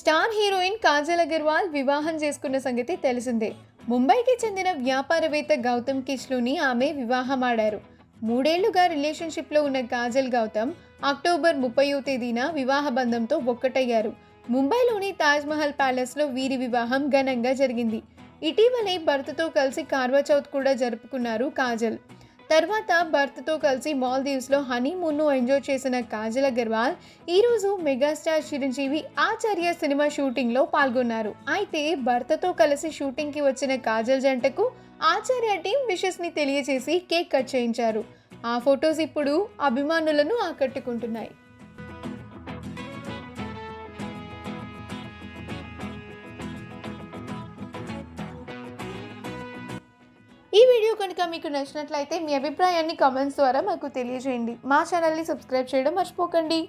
Star heroine Kajal Agarwal వివాహం చేసుకున్న సంగతి తెలిసిందే. ముంబైకి చెందిన వ్యాపారవేత్త గౌతమ్ కిష్లోని ఆమె వివాహమాడారు. 3 ఏళ్లుగా రిలేషన్షిప్లో ఉన్న కాజల్ గౌతమ్ అక్టోబర్ 30వ తేదీన వివాహ బంధంతో ఒక్కటయ్యారు. ముంబైలోని తాజ్ మహల్ ప్యాలెస్లో వీరి వివాహం ఘనంగా జరిగింది. ఇటీవలే భర్తతో కలిసి కార్వా చౌత్ కూడా జరుపుకున్నారు కాజల్. తర్వాత భర్తతో కలిసి మాల్దీవ్స్లో హనీమూన్ను ఎంజాయ్ చేసిన కాజల్ అగర్వాల్ ఈరోజు మెగాస్టార్ చిరంజీవి ఆచార్య సినిమా షూటింగ్లో పాల్గొన్నారు. అయితే భర్తతో కలిసి షూటింగ్కి వచ్చిన కాజల్ జంటకు ఆచార్య టీం విషెస్ని తెలియజేసి కేక్ కట్ చేయించారు. ఆ ఫొటోస్ ఇప్పుడు అభిమానులను ఆకట్టుకుంటున్నాయి. ఈ వీడియో కనుక మీకు నచ్చినట్లయితే మీ అభిప్రాయాన్ని కామెంట్స్ ద్వారా మాకు తెలియజేయండి. మా ఛానల్ని సబ్స్క్రైబ్ చేయడం మర్చిపోకండి.